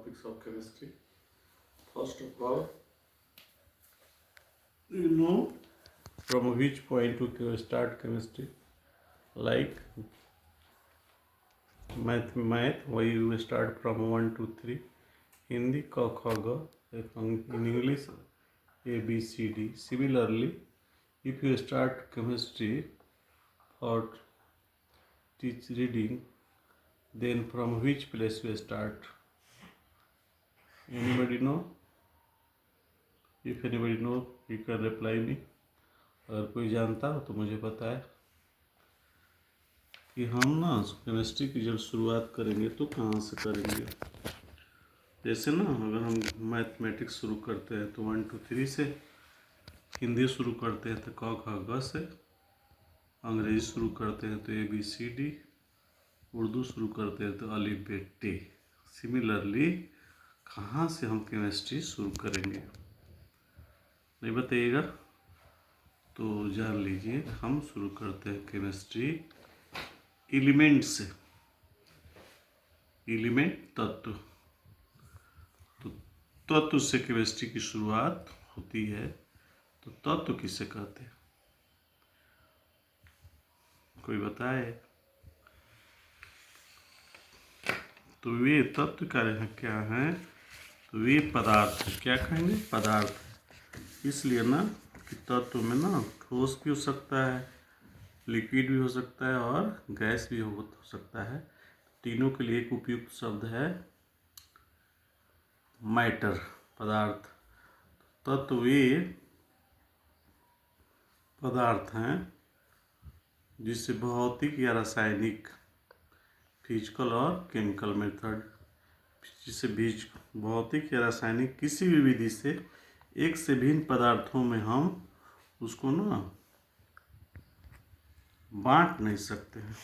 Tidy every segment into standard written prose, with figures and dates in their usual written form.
topics of chemistry. First of all, you know from which point to start chemistry. Like math, why you start from 1 to 3. Hindi ka kha ga. In English A B C D. Similarly, if you start chemistry or teach reading, then from which place we start? Anybody know? If anybody know, you can reply me. अगर कोई जानता हो तो मुझे बताए कि हम ना केमिस्ट्री की जब शुरुआत करेंगे तो कहाँ से करेंगे। जैसे ना अगर हम मैथमेटिक्स शुरू करते हैं तो 1 2 3 से, हिंदी शुरू करते हैं तो क ख ग से, अंग्रेजी शुरू करते हैं तो ABCD, उर्दू शुरू करते हैं तो अलिफ बे टे। सिमिलरली कहाँ से हम केमिस्ट्री शुरू करेंगे नहीं बताइएगा तो जान लीजिए हम शुरू करते हैं केमिस्ट्री एलिमेंट से। एलिमेंट तत्व, तो तत्व से केमिस्ट्री की शुरुआत होती है। तो तत्व किसे कहते हैं कोई बताए। तो वे तत्व क्या हैं, तो वे पदार्थ है। क्या कहेंगे, पदार्थ। इसलिए ना कि तत्व में ना ठोस भी हो सकता है, लिक्विड भी हो सकता है और गैस भी हो सकता है। तीनों के लिए एक उपयुक्त शब्द है मैटर, पदार्थ। तत्व वे पदार्थ हैं जिससे भौतिक या रासायनिक, फिजिकल और केमिकल मेथड, जिससे भौतिक या रासायनिक किसी भी विधि से एक से भिन्न पदार्थों में हम उसको ना बांट नहीं सकते हैं।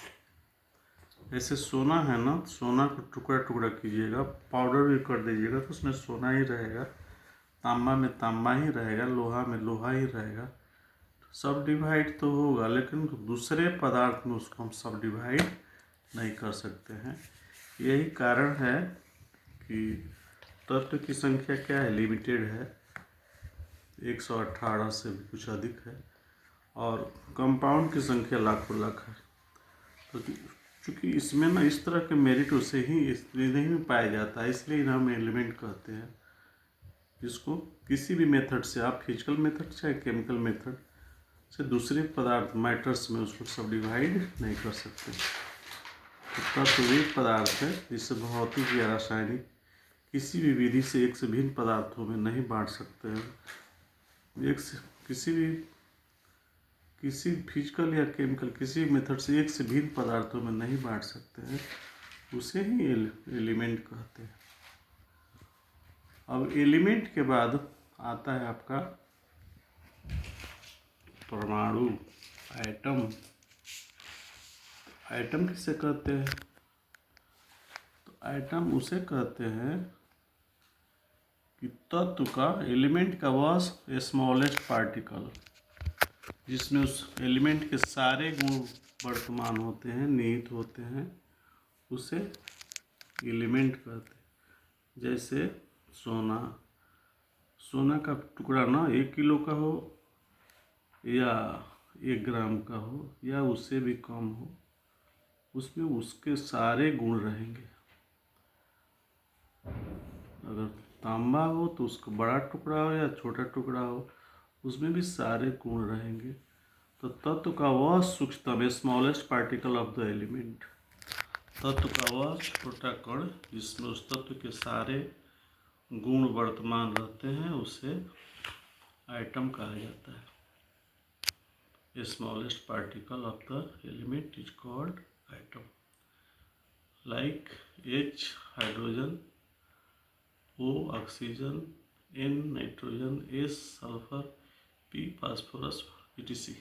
ऐसे सोना है ना, सोना को टुकड़ा टुकड़ा कीजिएगा, पाउडर भी कर दीजिएगा तो उसमें सोना ही रहेगा, तांबा में तांबा ही रहेगा, लोहा में लोहा ही रहेगा। सब डिवाइड तो होगा लेकिन दूसरे पदार्थ में उसको हम सब डिवाइड नहीं कर सकते हैं। यही कारण है कि तत्व की संख्या क्या है, लिमिटेड है, 118 से भी कुछ अधिक है, और कंपाउंड की संख्या लाखों लाख है। तो चूँकि इसमें ना इस तरह के मेरिट उसे ही इसलिए नहीं पाया जाता है, इसलिए हम एलिमेंट कहते हैं। जिसको किसी भी मेथड से, आप फिजिकल मेथड चाहे केमिकल मेथड से दूसरे पदार्थ मैटर्स में उसको सब डिवाइड नहीं कर सकते। तो तत्व वे पदार्थ है जिससे भौतिक या रासायनिक किसी भी विधि से एक से भिन्न पदार्थों में नहीं बांट सकते हैं। एक से किसी फिजिकल या केमिकल किसी मेथड से एक से भिन्न पदार्थों में नहीं बांट सकते हैं, उसे ही एलिमेंट कहते हैं। अब एलिमेंट के बाद आता है आपका परमाणु, एटम। एटम किसे कहते हैं, तो एटम उसे कहते हैं कि तत्व का, एलिमेंट का वह स्मॉलेस्ट पार्टिकल जिसमें उस एलिमेंट के सारे गुण वर्तमान होते हैं, निहित होते हैं, उसे एलिमेंट कहते हैं। जैसे सोना का टुकड़ा ना 1 किलो का हो या 1 ग्राम का हो या उससे भी कम हो, उसमें उसके सारे गुण रहेंगे। अगर तांबा हो तो उसका बड़ा टुकड़ा हो या छोटा टुकड़ा हो, उसमें भी सारे गुण रहेंगे। तो तत्व का वह सूक्ष्मतम, smallest particle of the element, तत्व का वह छोटा कण जिसमें उस तत्व के सारे गुण वर्तमान रहते हैं, उसे एटम कहा जाता है। Smallest particle of the element is called atom. Like H hydrogen, O oxygen, N nitrogen, S sulphur, P phosphorus, etc।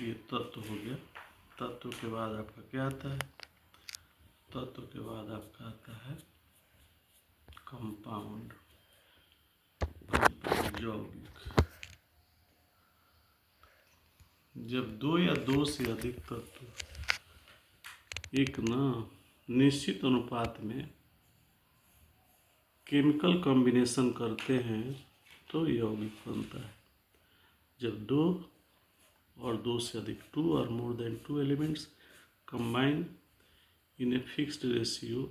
ये तत्व हो गया। तत्व के बाद आपका क्या आता है, तत्व के बाद आपका आता है कंपाउंड, यौगिक। जब 2 या 2 से अधिक तत्व एक ना निश्चित अनुपात में केमिकल कॉम्बिनेशन करते हैं तो यौगिक बनता है। जब दो और दो से अधिक, 2 or more than 2 elements combine in a fixed ratio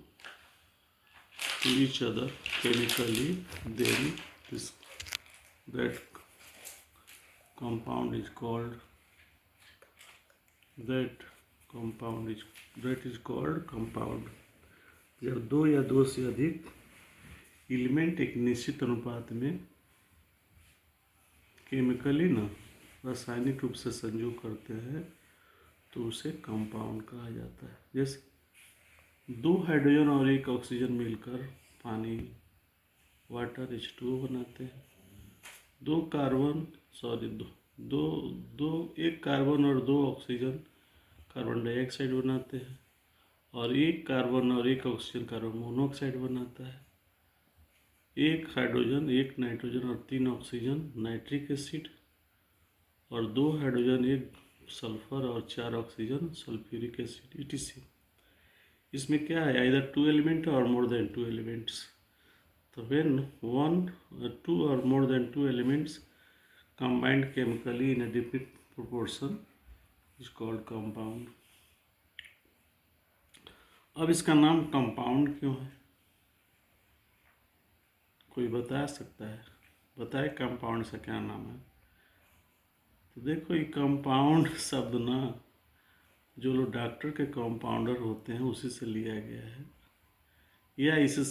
to each other chemically, then that compound is called compound। जब दो या दो से अधिक एलिमेंट एक निश्चित अनुपात में केमिकली रासायनिक रूप से संयोग करते हैं तो उसे कंपाउंड कहा जाता है। जैसे 2 हाइड्रोजन और 1 ऑक्सीजन मिलकर पानी वाटर H2O बनाते हैं। 1 कार्बन और 2 ऑक्सीजन कार्बन डाइऑक्साइड बनाते हैं, और 1 कार्बन और 1 ऑक्सीजन कार्बन मोनोऑक्साइड बनाता है। 1 हाइड्रोजन 1 नाइट्रोजन और 3 ऑक्सीजन नाइट्रिक एसिड, और 2 हाइड्रोजन 1 सल्फर और 4 ऑक्सीजन सल्फ्यूरिक एसिड etc। इसमें क्या है, आइदर 2 एलिमेंट और मोर देन 2 एलिमेंट्स। तो when 2 or more than 2 elements combined chemically in a different proportion is called compound। अब इसका नाम कंपाउंड क्यों है, कोई बता सकता है? बताए कंपाउंड से क्या नाम है? तो देखो, ये कंपाउंड शब्द जो लोग डॉक्टर के कंपाउंडर होते हैं उसी से लिया गया है, या इसी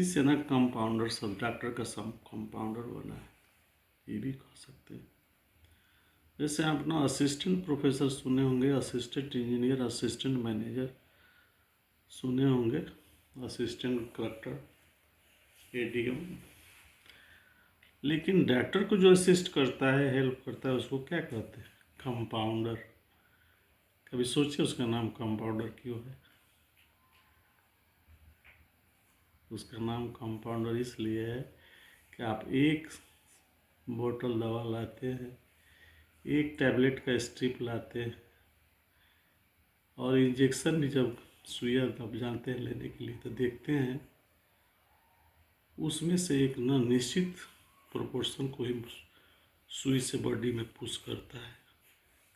से कंपाउंडर सब डॉक्टर का सब कंपाउंडर बना है, ये भी कह सकते हैं। जैसे आप असिस्टेंट प्रोफेसर सुने होंगे, असिस्टेंट इंजीनियर, असिस्टेंट मैनेजर सुने होंगे, असिस्टेंट कलेक्टर, ADM। लेकिन डॉक्टर को जो असिस्ट करता है, हेल्प करता है, उसको क्या कहते हैं? कंपाउंडर। कभी सोचिए उसका नाम कंपाउंडर क्यों है? उसका नाम कंपाउंडर इसलिए है कि आप एक बोतल दवा लाते हैं, एक टैबलेट का स्ट्रिप लाते हैं, और इंजेक्शन भी जब सुइया आप जानते हैं लेने के लिए, तो देखते हैं उसमें से एक निश्चित प्रोपोर्शन को ही सुई से बॉडी में पुश करता है।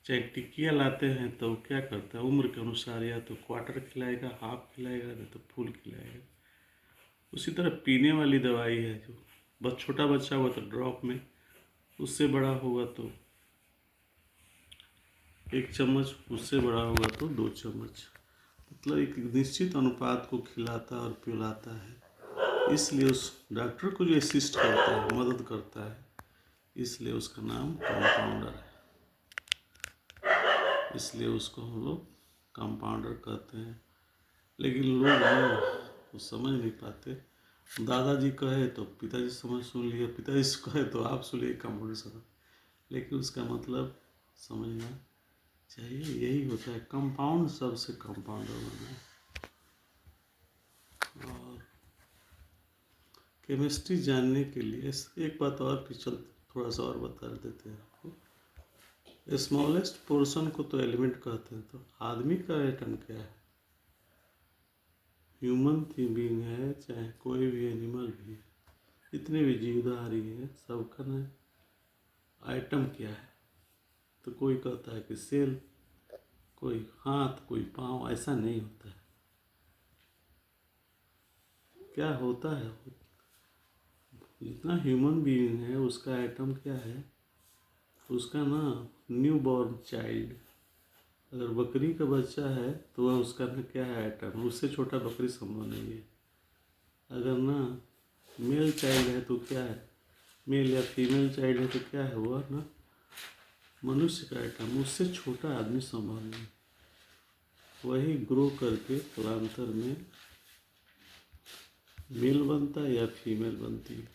चाहे टिकिया लाते हैं तो क्या करता है, उम्र के अनुसार या तो क्वार्टर खिलाएगा, हाफ खिलाएगा, नहीं तो फुल खिलाएगा। उसी तरह पीने वाली दवाई है, जो बस छोटा बच्चा हुआ तो ड्रॉप में, उससे बड़ा होगा तो 1 चम्मच, उससे बड़ा होगा तो 2 चम्मच। मतलब एक निश्चित अनुपात को खिलाता और पिलाता है। इसलिए उस डॉक्टर को जो असिस्ट करता है, मदद करता है, इसलिए उसका नाम कंपाउंडर है। इसलिए उसको हम लोग कंपाउंडर कहते हैं। लेकिन लोग वो समझ नहीं पाते। दादाजी कहे तो पिताजी सुन लिए, पिताजी से कहे तो आप सुन लिए, कंपाउंडर समझ। लेकिन उसका मतलब समझना चाहिए, यही होता है। कंपाउंड शब्द से कंपाउंडर बना है। और केमिस्ट्री जानने के लिए एक बात और चल थोड़ा सा और बता देते हैं आपको। स्मॉलेस्ट पोर्शन को तो एलिमेंट कहते हैं। तो आदमी का एटम क्या है? ह्यूमन बीइंग है, चाहे कोई भी एनिमल भी है, जितने भी जीवधारी हैं, सबका आइटम क्या है? तो कोई कहता है कि सेल, कोई हाथ, कोई पाँव। ऐसा नहीं होता है। क्या होता है, जितना ह्यूमन बीइंग है उसका आइटम क्या है? उसका न्यू बॉर्न चाइल्ड। अगर बकरी का बच्चा है तो वह उसका क्या है? आइटम। उससे छोटा बकरी संभव नहीं है। अगर मेल चाइल्ड है तो क्या है? मेल या फीमेल चाइल्ड है तो क्या है? वह मनुष्य का आइटम। उससे छोटा आदमी संभव नहीं। वही ग्रो करके कालांतर में मेल बनता है या फीमेल बनती है।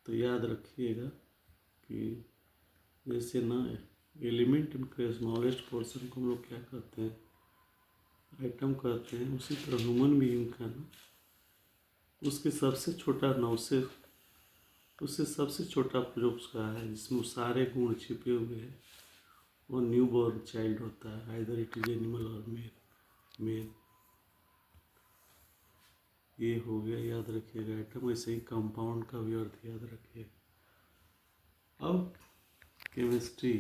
तो याद रखिएगा कि जैसे एलिमेंट के स्मॉलेस्ट पोर्शन को हम लोग क्या कहते हैं? आइटम कहते हैं। उसी तरह ह्यूमन बीइंग का उसके सबसे छोटा उससे सबसे छोटा जो उसका है, जिसमें सारे गुण छिपे हुए हैं, वो न्यू बॉर्न चाइल्ड होता है। आइदर इट इज एनिमल और मेल। ये हो गया, याद रखिएगा एटम। ऐसे ही कंपाउंड का भी अर्थ याद रखिएगा। अब केमिस्ट्री,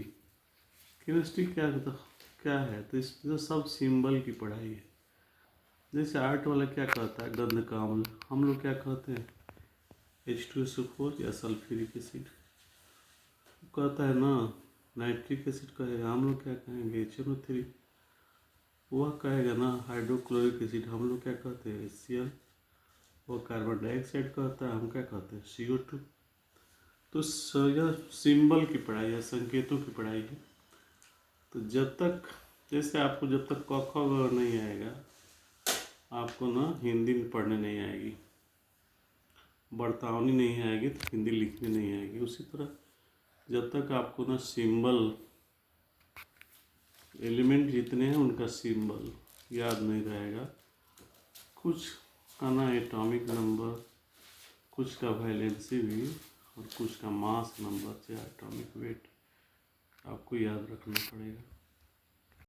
केमिस्ट्री क्या है? तो इसमें तो सब सिंबल की पढ़ाई है। जैसे आर्ट वाला क्या कहता है, गंध का अम्ल, हम लोग क्या कहते हैं, H2SO4 या सल्फ्यूरिक एसिड कहता है ना, नाइट्रिक एसिड कहेगा, हम लोग क्या कहेंगे, HNO3। वह कहेगा ना हाइड्रोक्लोरिक एसिड, हम लोग क्या कहते हैं, HCl। वो कार्बन डाइऑक्साइड कहता है, हम क्या कहते हैं, CO2। तो यह सिंबल की पढ़ाई है, संकेतों की पढ़ाई है। तो जब तक, जैसे आपको जब तक क ख ग नहीं आएगा, आपको ना हिंदी में पढ़ने नहीं आएगी, बर्तावनी नहीं आएगी तो हिंदी लिखने नहीं आएगी। उसी तरह जब तक आपको ना सिंबल, एलिमेंट जितने हैं उनका सिंबल याद नहीं रहेगा, कुछ का ना एटॉमिक नंबर, कुछ का वैलेंसी भी, और कुछ का मास नंबर या एटॉमिक वेट आपको याद रखना पड़ेगा।